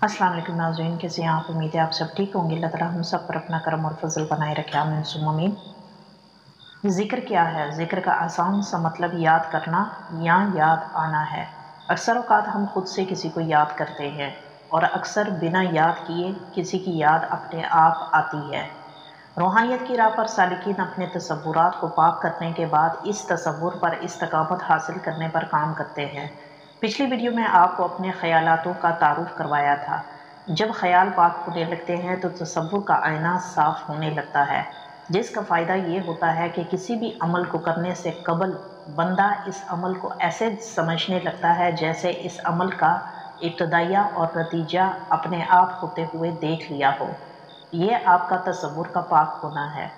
अस्सलाम वालेकुम नाज़रीन, कैसे हैं आप? उम्मीद है आप सब ठीक होंगे। अल्लाह ताला हम सब पर अपना करम और फजल बनाए रखे, आमीन सुम्मा आमीन। ज़िक्र क्या है? ज़िक्र का आसान सा मतलब याद करना या याद आना है। अक्सर औक़ात हम खुद से किसी को याद करते हैं और अक्सर बिना याद किए किसी की याद अपने आप आती है। रूहानियत की राह पर सालिकीन अपने तसव्वुरात को पाक करने के बाद इस तसव्वुर पर इस्तकामत हासिल करने पर काम करते हैं। पिछली वीडियो में आपको अपने ख़यालातों का तारुफ करवाया था। जब ख़याल पाक होने लगते हैं तो तसव्वुर का आईना साफ़ होने लगता है, जिसका फ़ायदा ये होता है कि किसी भी अमल को करने से कबल बंदा इस अमल को ऐसे समझने लगता है जैसे इस अमल का इब्तदाइया और नतीजा अपने आप होते हुए देख लिया हो। ये आपका तसव्वुर का पाक होना है।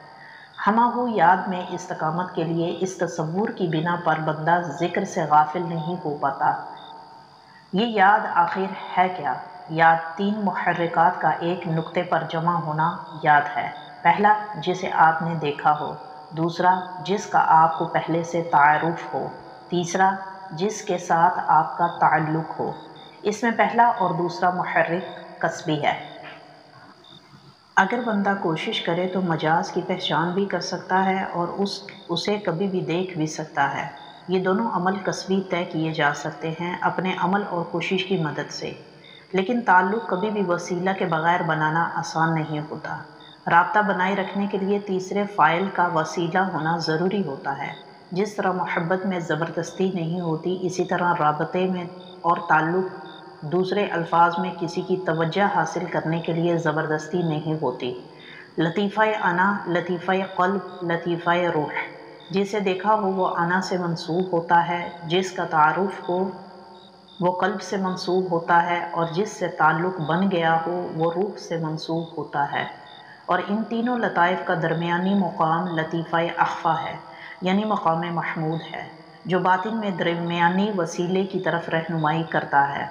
हमाहू याद में इस्तकामत के लिए इस तसव्वुर की बिना पर बंदा ज़िक्र से गाफिल नहीं हो पाता। ये याद आखिर है क्या? याद 3 मुहर्रिकात का एक नुक्ते पर जमा होना याद है। पहला, जिसे आपने देखा हो। दूसरा, जिसका आपको पहले से तारुफ हो। तीसरा, जिसके साथ आपका ताल्लुक़ हो। इसमें पहला और दूसरा मुहर्रिक कस्बी है। अगर बंदा कोशिश करे तो मजाज की पहचान भी कर सकता है और उसे कभी भी देख भी सकता है। ये दोनों अमल कस्बी तय किए जा सकते हैं अपने अमल और कोशिश की मदद से, लेकिन ताल्लुक़ कभी भी वसीला के बग़ैर बनाना आसान नहीं होता। राब्ता बनाए रखने के लिए तीसरे फ़ाइल का वसीला होना ज़रूरी होता है। जिस तरह मोहब्बत में ज़बरदस्ती नहीं होती, इसी तरह राबते में और ताल्लुक़ दूसरे अल्फाज में किसी की तवज्जो हासिल करने के लिए ज़बरदस्ती नहीं होती। लतीफ़ा अना, लतीफ़ा क़ल्ब, लतीफ़ा रूह। जिसे देखा हो वो अना से मंसूब होता है, जिसका तारुफ़ हो वो क़ल्ब से मंसूब होता है और जिससे ताल्लुक़ बन गया हो वो रूह से मंसूब होता है। और इन तीनों लताइफ़ का दरमियानी मुक़ाम लतीफ़ा अख़फ़ा है, यानी मक़ाम महमूद है, जो बातिन में दरमियानी वसीले की तरफ रहनुमाई करता है।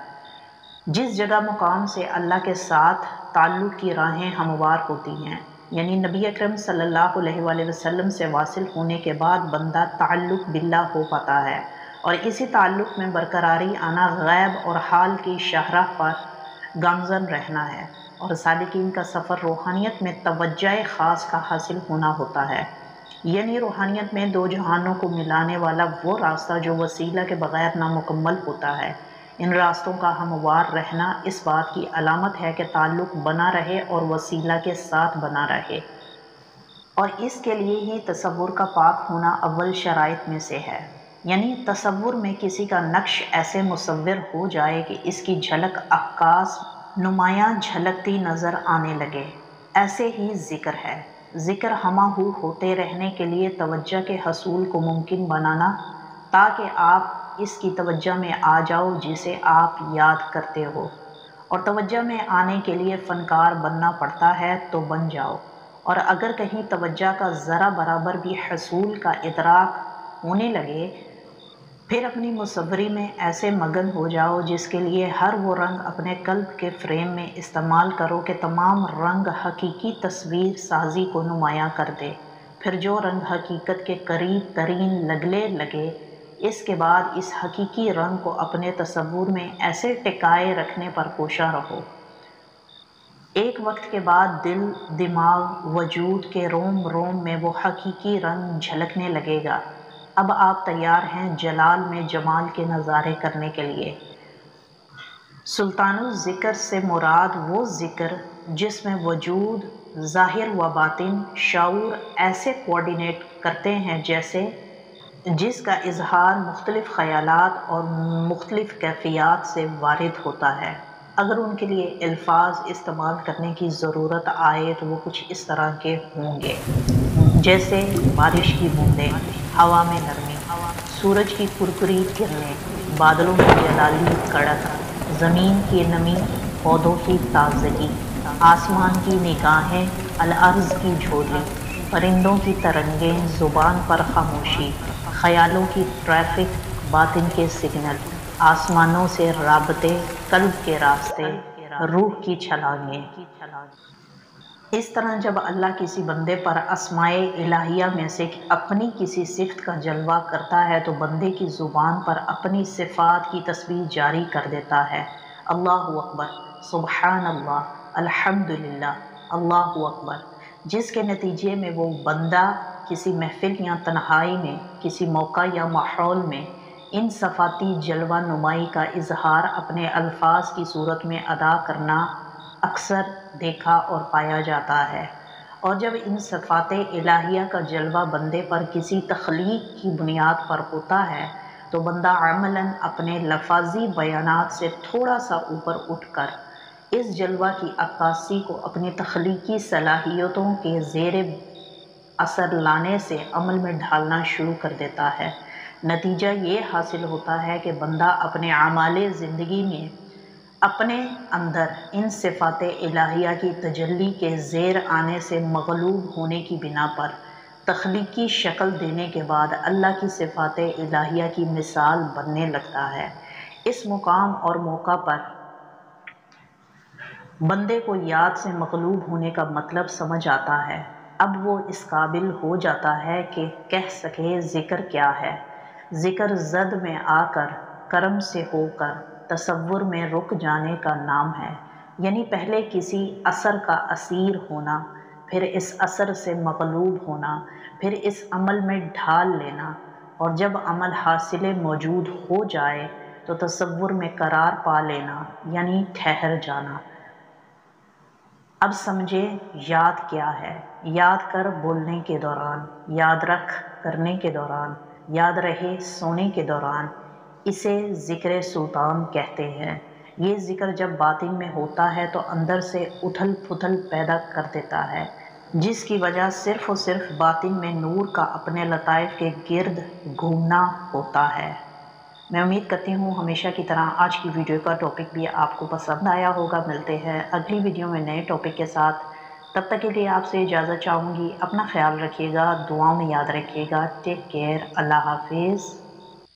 जिस जगह मुकाम से अल्लाह के साथ ताल्लुक़ की राहें हमवार होती हैं, यानी नबी अकरम सल्लल्लाहु अलैहि वसल्लम से वासिल होने के बाद बंदा ताल्लुक़ बिल्लाह हो पाता है और इसी ताल्लुक़ में बरकरारी आना गैब और हाल की शाहराह पर गामज़न रहना है और सालिकीन का सफ़र रूहानियत में तवज्जो ख़ास का हासिल होना होता है, यानी रूहानियत में दो जहानों को मिलाने वाला वो रास्ता जो वसीला के बग़ैर नामुकम्मल होता है। इन रास्तों का हमवार रहना इस बात की अलामत है कि ताल्लुक़ बना रहे और वसीला के साथ बना रहे, और इसके लिए ही तसव्वुर का पाक होना अव्वल शराइत में से है। यानी तसव्वुर में किसी का नक्श ऐसे मुसव्विर हो जाए कि इसकी झलक अक्कास नुमायाँ झलकती नज़र आने लगे। ऐसे ही ज़िक्र है। ज़िक्र हमाहू होते रहने के लिए तवज्जो के हसूल को मुमकिन बनाना, ताकि आप इसकी तवज्जो में आ जाओ जिसे आप याद करते हो, और तवज्जो में आने के लिए फ़नकार बनना पड़ता है तो बन जाओ। और अगर कहीं तवज्जो का ज़रा बराबर भी हसूल का इदराक होने लगे, फिर अपनी मुसव्वरी में ऐसे मगन हो जाओ जिसके लिए हर वो रंग अपने कल्ब के फ्रेम में इस्तेमाल करो कि तमाम रंग हकीकी तस्वीर साजी को नुमायाँ कर दे। फिर जो रंग हकीकत के करीब तरीन लगने लगे, इसके बाद इस हकीकी रंग को अपने तसव्वुर में ऐसे टिकाए रखने पर कोशा रहो। एक वक्त के बाद दिल, दिमाग, वजूद के रोम रोम में वो हकीकी रंग झलकने लगेगा। अब आप तैयार हैं जलाल में जमाल के नज़ारे करने के लिए। सुल्तानुल ज़िक्र से मुराद वो ज़िक्र जिसमें वजूद, ज़ाहिर व बातिन, शऊर ऐसे कोऑर्डिनेट करते हैं जैसे जिसका इजहार मुख्तलिफ़ ख़यालात और मुख्तलिफ़ कैफ़ियत से वारिद होता है। अगर उनके लिए अल्फाज इस्तेमाल करने की ज़रूरत आए तो वो कुछ इस तरह के होंगे, जैसे बारिश की बूंदें, हवा में नरमी, सूरज की कुरकुरी किरणें, बादलों की जलाली कड़क, ज़मीन की नमी, पौधों की ताज़गी, आसमान की निगाहें, अल-अर्ज़ की झोली, परिंदों की तरंगें, ज़ुबान पर खामोशी, ख़यालों की ट्रैफिक, बातिन के सिग्नल, आसमानों से राबते, कल्ब के रास्ते, रूह की छलांगें। इस तरह जब अल्लाह किसी बंदे पर अस्माए इलाहिया में से अपनी किसी सिफ़त का जलवा करता है तो बंदे की ज़ुबान पर अपनी सिफ़ात की तस्बीह जारी कर देता है। अल्लाहु अकबर। سبحان اللہ, الحمدللہ, اللہ اکبر, جس کے نتیجے میں وہ بندہ کسی محفل یا تنہائی میں, کسی موقع یا ماحول میں ان صفاتی جلوہ نمائی کا اظہار اپنے الفاظ کی صورت میں ادا کرنا اکثر دیکھا اور پایا جاتا ہے. اور جب ان صفات الہیہ کا جلوہ بندے پر کسی تخلیق کی بنیاد پر ہوتا ہے تو بندہ عملاً اپنے لفظی بیانات سے تھوڑا سا اوپر اٹھ کر اس جلوہ کی عکاسی کو اپنی تخلیقی صلاحیتوں کے زیر اثر لانے سے عمل میں ڈھالنا شروع کر دیتا ہے. نتیجہ یہ حاصل ہوتا ہے کہ بندہ اپنے اعمال زندگی میں اپنے اندر ان صفات الہیہ کی تجلی کے زیر آنے سے مغلوب ہونے کی بنا پر تخلیقی شکل دینے کے بعد اللہ کی صفات الہیہ کی مثال بننے لگتا ہے. اس مقام اور موقع پر بندے کو یاد سے مغلوب ہونے کا مطلب سمجھ آتا ہے. اب وہ اس قابل ہو جاتا ہے کہ کہہ سکے ذکر کیا ہے. ذکر زد میں آ کر, کرم سے ہو کر, تصور میں رک جانے کا نام ہے. یعنی پہلے کسی اثر کا اسیر ہونا, پھر اس اثر سے مغلوب ہونا, پھر اس عمل میں ڈھال لینا, اور جب عمل حاصل موجود ہو جائے تو تصور میں قرار پا لینا, یعنی ٹھہر جانا. اب سمجھے یاد کیا ہے. یاد کر بولنے کے دوران, یاد رکھ کرنے کے دوران, یاد رہے سونے کے دوران, اسے ذکر سلطان کہتے ہیں. یہ ذکر جب باطن میں ہوتا ہے تو اندر سے اتھل پھتل پیدا کر دیتا ہے, جس کی وجہ صرف اور صرف باطن میں نور کا اپنے لطائف کے گرد گھومنا ہوتا ہے. میں امید کرتی ہوں ہمیشہ کی طرح آج کی ویڈیو کا ٹاپک بھی آپ کو پسند آیا ہوگا. ملتے ہیں اگلی ویڈیو میں نئے ٹاپک کے ساتھ. تب تک کے لیے آپ سے اجازت چاہوں گی. اپنا خیال رکھیے گا, دعاؤں میں یاد رکھیے گا. Take care. اللہ حافظ.